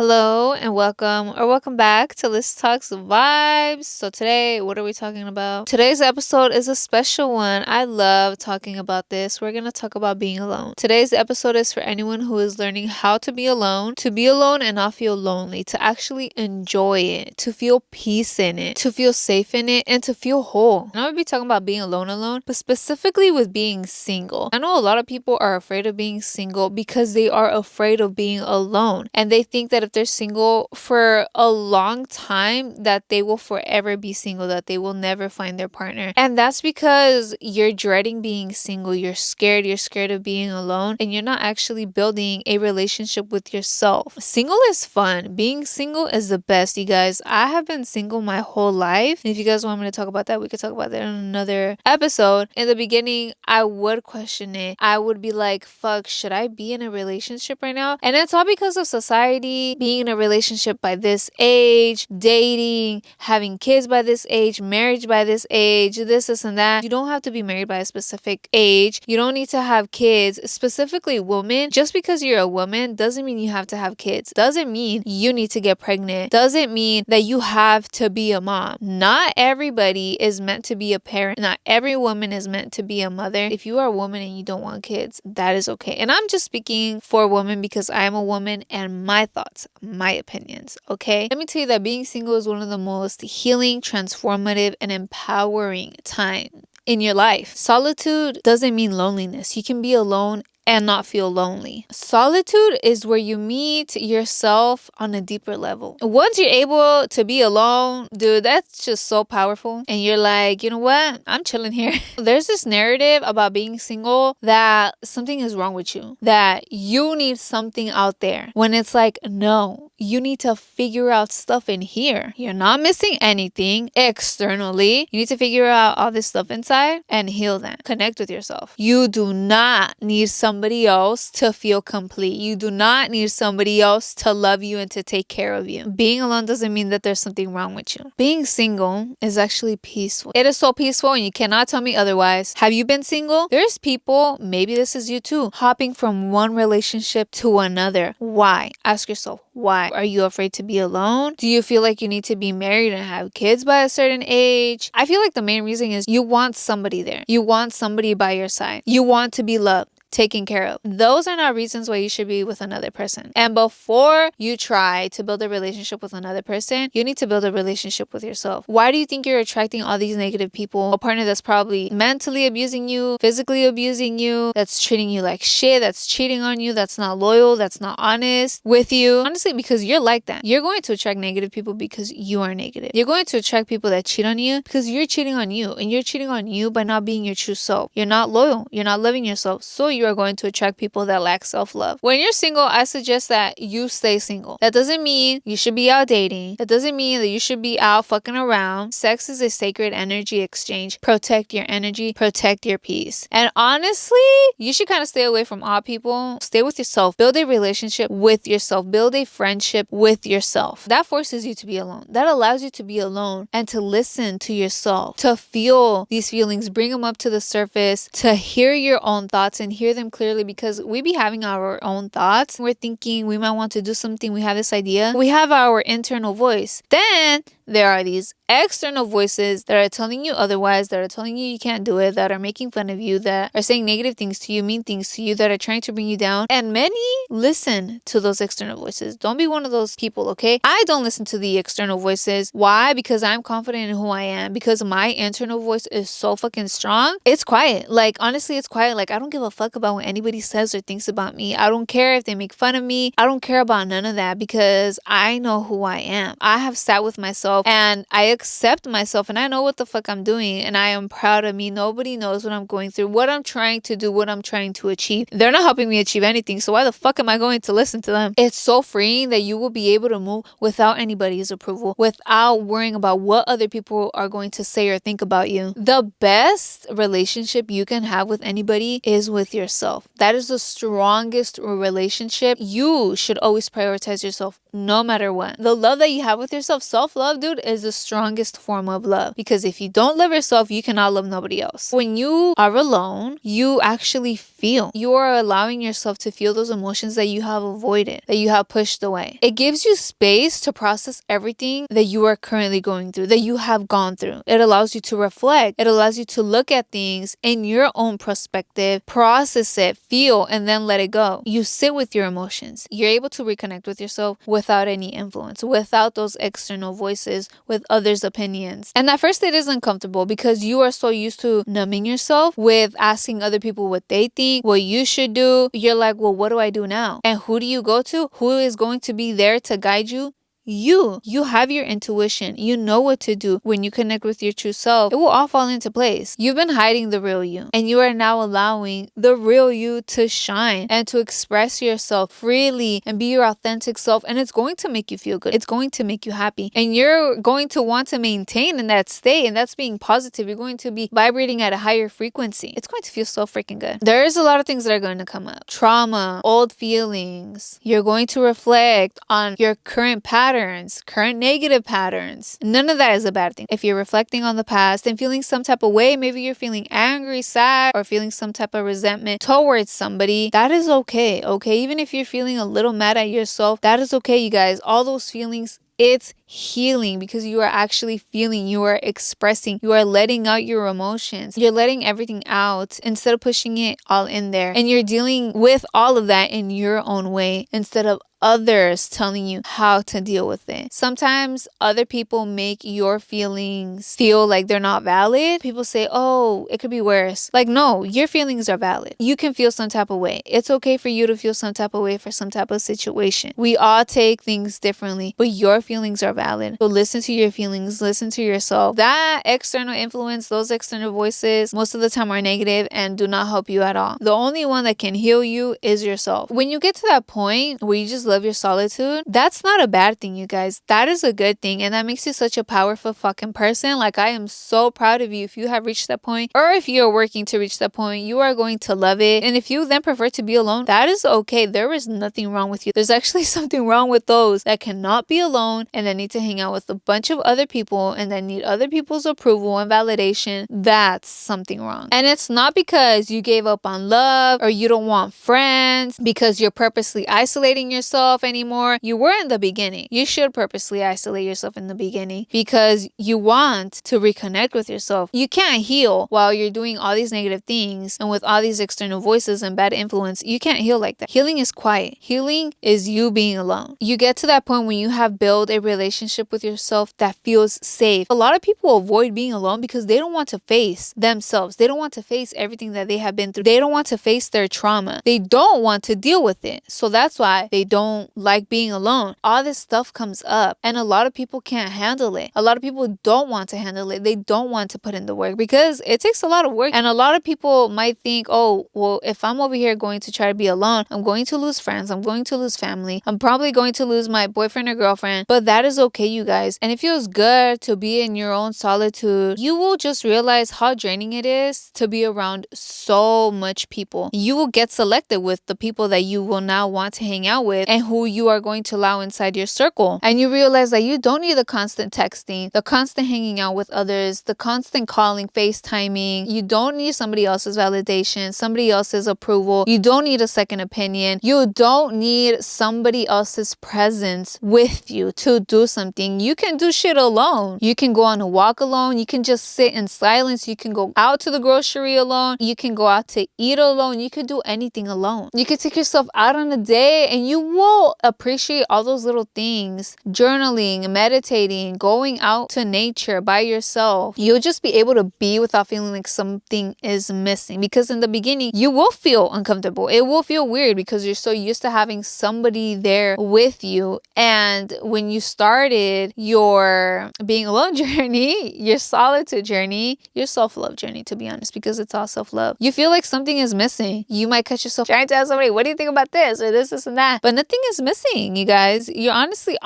Hello and welcome back to Let's Talks Vibes. So today, what are we talking about? Today's episode is a special one. I love talking about this. We're going to talk about being alone. Today's episode is for anyone who is learning how to be alone and not feel lonely, to actually enjoy it, to feel peace in it, to feel safe in it, and to feel whole. And I'm going to be talking about being alone, but specifically with being single. I know a lot of people are afraid of being single because they are afraid of being alone, and they think that if they're single for a long time that they will forever be single, that they will never find their partner. And that's because you're dreading being single. You're scared of being alone, and you're not actually building a relationship with yourself. Single is fun. Being single is the best, you guys. I have been single my whole life. And if you guys want me to talk about that, we could talk about that in another episode. In the beginning, I would question it. I would be like, fuck, should I be in a relationship right now? And it's all because of society, being in a relationship by this age, dating, having kids by this age, marriage by this age, this, and that. You don't have to be married by a specific age. You don't need to have kids, specifically women. Just because you're a woman doesn't mean you have to have kids. Doesn't mean you need to get pregnant. Doesn't mean that you have to be a mom. Not everybody is meant to be a parent. Not every woman is meant to be a mother. If you are a woman and you don't want kids, that is okay. And I'm just speaking for women because I am a woman and my thoughts, my opinions, okay? Let me tell you that being single is one of the most healing, transformative, and empowering time in your life. Solitude doesn't mean loneliness. You can be alone and not feel lonely. Solitude is where you meet yourself on a deeper level. Once you're able to be alone, dude, that's just so powerful. And you're like, you know what? I'm chilling here. There's this narrative about being single that something is wrong with you, that you need something out there. When it's like, no, you need to figure out stuff in here. You're not missing anything externally. You need to figure out all this stuff inside and heal that. Connect with yourself. You do not need somebody else to feel complete. You do not need somebody else to love you and to take care of you. Being alone doesn't mean that there's something wrong with you. Being single is actually peaceful. It is so peaceful, and you cannot tell me otherwise. Have you been single? There's people, maybe this is you too, hopping from one relationship to another. Why? Ask yourself, why? Are you afraid to be alone? Do you feel like you need to be married and have kids by a certain age? I feel like the main reason is you want somebody there. You want somebody by your side. You want to be loved, taken care of. Those are not reasons why you should be with another person. And before you try to build a relationship with another person, you need to build a relationship with yourself. Why do you think you're attracting all these negative people? A partner that's probably mentally abusing you, physically abusing you, that's treating you like shit, that's cheating on you, that's not loyal, that's not honest with you. Honestly, because you're like that. You're going to attract negative people because you are negative. You're going to attract people that cheat on you because you're cheating on you, and you're cheating on you by not being your true self. You're not loyal. You're not loving yourself. So you are going to attract people that lack self-love. When you're single, I suggest that you stay single. That doesn't mean you should be out dating. That doesn't mean that you should be out fucking around. Sex is a sacred energy exchange. Protect your energy, protect your peace. And honestly, you should kind of stay away from all people. Stay with yourself. Build a relationship with yourself. Build a friendship with yourself. That forces you to be alone. That allows you to be alone and to listen to yourself, to feel these feelings, bring them up to the surface, to hear your own thoughts and hear them clearly, because we be having our own thoughts. We're thinking we might want to do something. We have this idea. We have our internal voice. Then there are these external voices that are telling you otherwise, that are telling you can't do it, that are making fun of you, that are saying negative things to you, mean things to you, that are trying to bring you down. And many listen to those external voices. Don't be one of those people, okay? I don't listen to the external voices. Why? Because I'm confident in who I am. Because my internal voice is so fucking strong. It's quiet. Like, honestly, it's quiet. Like, I don't give a fuck about what anybody says or thinks about me. I don't care if they make fun of me. I don't care about none of that, because I know who I am. I have sat with myself and I accept myself, and I know what the fuck I'm doing, and I am proud of me. Nobody knows what I'm going through, what I'm trying to do, what I'm trying to achieve. They're not helping me achieve anything, so why the fuck am I going to listen to them? It's so freeing that you will be able to move without anybody's approval, without worrying about what other people are going to say or think about you. The best relationship you can have with anybody is with yourself. That is the strongest relationship. You should always prioritize yourself no matter what. The love that you have with yourself, self-love, dude, solitude is the strongest form of love, because if you don't love yourself, you cannot love nobody else. When you are alone, you actually feel. You are allowing yourself to feel those emotions that you have avoided, that you have pushed away. It gives you space to process everything that you are currently going through, that you have gone through. It allows you to reflect. It allows you to look at things in your own perspective, process it, feel, and then let it go. You sit with your emotions. You're able to reconnect with yourself without any influence, without those external voices, with others' opinions. And at first it is uncomfortable because you are so used to numbing yourself with asking other people what they think, what you should do. You're like, well, what do I do now? And who do you go to? Who is going to be there to guide you? You have your intuition. You know what to do. When you connect with your true self, it will all fall into place. You've been hiding the real you, and you are now allowing the real you to shine and to express yourself freely and be your authentic self. And it's going to make you feel good. It's going to make you happy, and you're going to want to maintain in that state, and that's being positive. You're going to be vibrating at a higher frequency. It's going to feel so freaking good. There's a lot of things that are going to come up: trauma, old feelings. You're going to reflect on your current patterns, current negative patterns. None of that is a bad thing. If you're reflecting on the past and feeling some type of way, maybe you're feeling angry, sad, or feeling some type of resentment towards somebody, that is okay. Okay, even if you're feeling a little mad at yourself, that is okay, you guys. All those feelings, it's healing, because you are actually feeling, you are expressing, you are letting out your emotions. You're letting everything out instead of pushing it all in there. And you're dealing with all of that in your own way instead of others telling you how to deal with it. Sometimes other people make your feelings feel like they're not valid. People say, oh, it could be worse. Like, no, your feelings are valid. You can feel some type of way. It's okay for you to feel some type of way for some type of situation. We all take things differently, but your feelings are valid. So listen to your feelings, listen to yourself. That external influence, those external voices, most of the time are negative and do not help you at all. The only one that can heal you is yourself. When you get to that point where you just love your solitude, that's not a bad thing, you guys. That is a good thing, and that makes you such a powerful fucking person. Like, I am so proud of you if you have reached that point, or if you're working to reach that point. You are going to love it. And if you then prefer to be alone, that is okay. There is nothing wrong with you. There's actually something wrong with those that cannot be alone and that need to hang out with a bunch of other people and that need other people's approval and validation. That's something wrong. And it's not because you gave up on love or you don't want friends, because you're purposely isolating yourself anymore. You were in the beginning. You should purposely isolate yourself in the beginning because you want to reconnect with yourself. You can't heal while you're doing all these negative things and with all these external voices and bad influence. You can't heal like that. Healing is quiet. Healing is you being alone. You get to that point when you have built a relationship with yourself that feels safe. A lot of people avoid being alone because they don't want to face themselves. They don't want to face everything that they have been through. They don't want to face their trauma. They don't want to deal with it. So that's why they don't like being alone. All this stuff comes up and a lot of people can't handle it. A lot of people don't want to handle it. They don't want to put in the work because it takes a lot of work. And a lot of people might think, oh, well, if I'm over here going to try to be alone, I'm going to lose friends. I'm going to lose family. I'm probably going to lose my boyfriend or girlfriend. But that is okay, you guys. And it feels good to be in your own solitude. You will just realize how draining it is to be around so much people. You will get selected with the people that you will now want to hang out with and who you are going to allow inside your circle. And you realize that you don't need the constant texting, the constant hanging out with others, the constant calling, FaceTiming. You don't need somebody else's validation, somebody else's approval. You don't need a second opinion. You don't need somebody else's presence with you to do something. You can do shit alone. You can go on a walk alone. You can just sit in silence. You can go out to the grocery alone. You can go out to eat alone. You can do anything alone. You can take yourself out on a day and you will appreciate all those little things. Journaling, meditating, going out to nature by yourself. You'll just be able to be without feeling like something is missing, because in the beginning you will feel uncomfortable. It will feel weird because you're so used to having somebody there with you. And when you started your being alone journey, your solitude journey, your self-love journey, to be honest, because it's all self-love, you feel like something is missing. You might catch yourself trying to ask somebody, what do you think about this or this and that? But nothing is missing, you guys. You're honestly,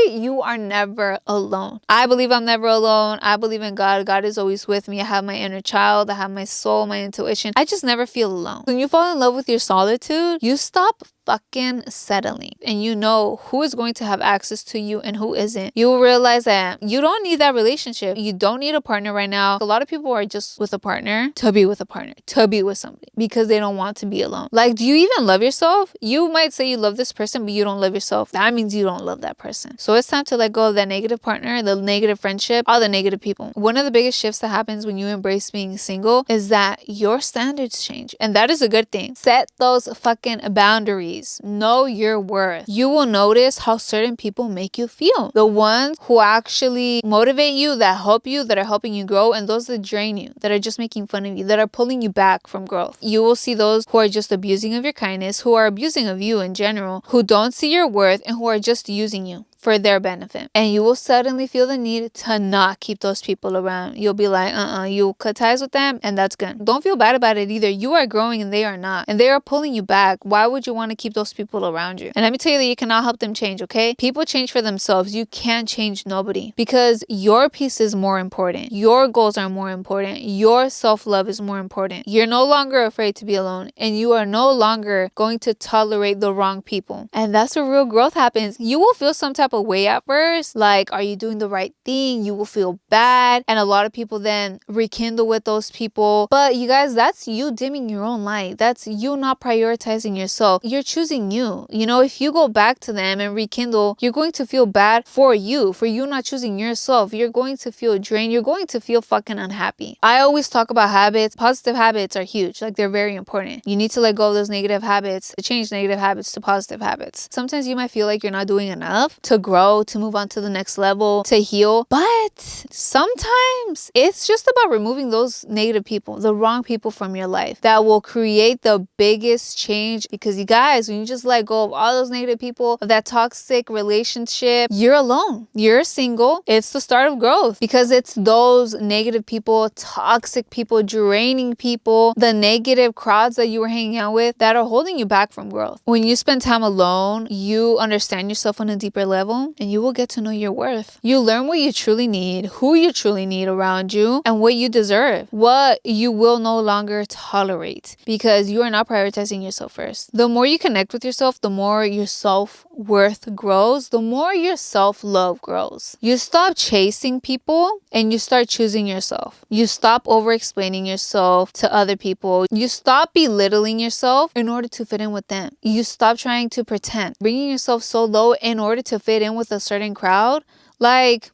you are never alone. I believe I'm never alone. I believe in God. God is always with me. I have my inner child. I have my soul, my intuition. I just never feel alone. When you fall in love with your solitude, you stop fucking settling and you know who is going to have access to you and who isn't, you will realize that you don't need that relationship. You don't need a partner right now. A lot of people are just with a partner to be with a partner, to be with somebody because they don't want to be alone. Like, do you even love yourself? You might say you love this person, but you don't love yourself. That means you don't love that person. So it's time to let go of that negative partner, the negative friendship, all the negative people. One of the biggest shifts that happens when you embrace being single is that your standards change. And that is a good thing. Set those fucking boundaries. Know your worth. You will notice how certain people make you feel. The ones who actually motivate you, that help you, that are helping you grow, and those that drain you, that are just making fun of you, that are pulling you back from growth. You will see those who are just abusing of your kindness, who are abusing of you in general, who don't see your worth, and who are just using you for their benefit. And you will suddenly feel the need to not keep those people around. You'll be like, you'll cut ties with them, and that's good. Don't feel bad about it either. You are growing and they are not. And they are pulling you back. Why would you want to keep those people around you? And let me tell you that you cannot help them change, okay? People change for themselves. You can't change nobody because your peace is more important. Your goals are more important. Your self-love is more important. You're no longer afraid to be alone, and you are no longer going to tolerate the wrong people. And that's where real growth happens. You will feel some type of way at first, like, are you doing the right thing? You will feel bad, and a lot of people then rekindle with those people. But you guys, that's you dimming your own light. That's you not prioritizing yourself. You're choosing you. You know, if you go back to them and rekindle, you're going to feel bad for you not choosing yourself. You're going to feel drained. You're going to feel fucking unhappy. I always talk about habits. Positive habits are huge. Like, they're very important. You need to let go of those negative habits, to change negative habits to positive habits. Sometimes you might feel like you're not doing enough to grow, to move on to the next level, to heal. But sometimes it's just about removing those negative people, the wrong people from your life that will create the biggest change. Because you guys, when you just let go of all those negative people, of that toxic relationship, you're alone. You're single. It's the start of growth because it's those negative people, toxic people, draining people, the negative crowds that you were hanging out with that are holding you back from growth. When you spend time alone, you understand yourself on a deeper level, and you will get to know your worth. You learn what you truly need, who you truly need around you, and what you deserve, what you will no longer tolerate, because you are not prioritizing yourself first. The more you connect with yourself, the more your self-worth grows, the more your self-love grows. You stop chasing people and you start choosing yourself. You stop over-explaining yourself to other people. You stop belittling yourself in order to fit in with them. You stop trying to pretend, bringing yourself so low in order to fit in with a certain crowd. Like,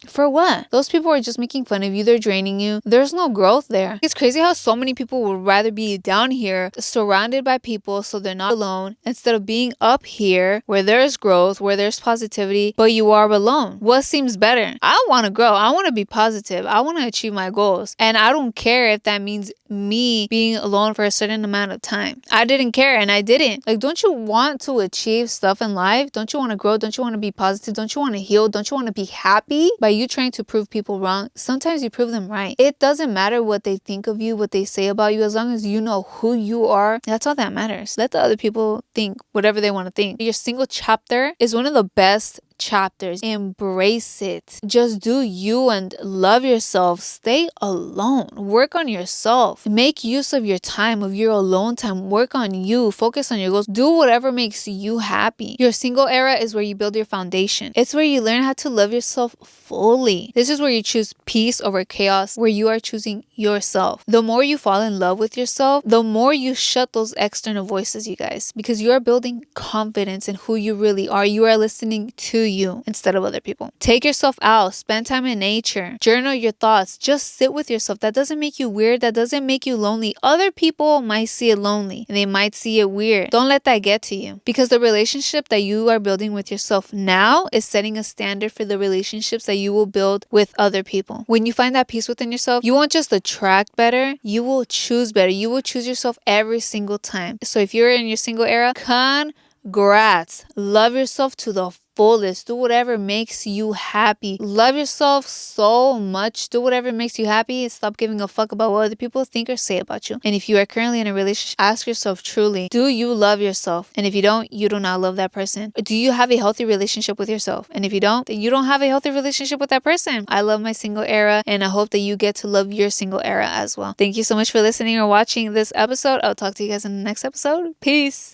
for what? Those people are just making fun of you. They're draining you. There's no growth there. It's crazy how so many people would rather be down here surrounded by people so they're not alone instead of being up here where there's growth, where there's positivity, but you are alone. What seems better? I want to grow. I want to be positive. I want to achieve my goals. And I don't care if that means me being alone for a certain amount of time. I didn't care and I didn't. Like, don't you want to achieve stuff in life? Don't you want to grow? Don't you want to be positive? Don't you want to heal? Don't you want to be happy? By you trying to prove people wrong, sometimes you prove them right. It doesn't matter what they think of you, what they say about you, as long as you know who you are. That's all that matters. Let the other people think whatever they want to think. Your single chapter is one of the best chapters. Embrace it. Just do you and love yourself. Stay alone. Work on yourself. Make use of your time, of your alone time. Work on you. Focus on your goals. Do whatever makes you happy. Your single era is where you build your foundation. It's where you learn how to love yourself fully. This is where you choose peace over chaos, where you are choosing yourself. The more you fall in love with yourself, the more you shut those external voices, you guys, because you are building confidence in who you really are. You are listening to you instead of other people. Take yourself out, spend time in nature, journal your thoughts, just sit with yourself. That doesn't make you weird, that doesn't make you lonely. Other people might see it lonely and they might see it weird. Don't let that get to you, because the relationship that you are building with yourself now is setting a standard for the relationships that you will build with other people. When you find that peace within yourself, you won't just attract better, you will choose better. You will choose yourself every single time. So if you're in your single era, congrats. Love yourself to the fullest. Do whatever makes you happy. Love yourself so much. Do whatever makes you happy. Stop giving a fuck about what other people think or say about you. And if you are currently in a relationship, ask yourself truly, do you love yourself? And if you don't, you do not love that person. Do you have a healthy relationship with yourself? And if you don't, then you don't have a healthy relationship with that person. I love my single era, and I hope that you get to love your single era as well. Thank you so much for listening or watching this episode. I'll talk to you guys in the next episode. Peace.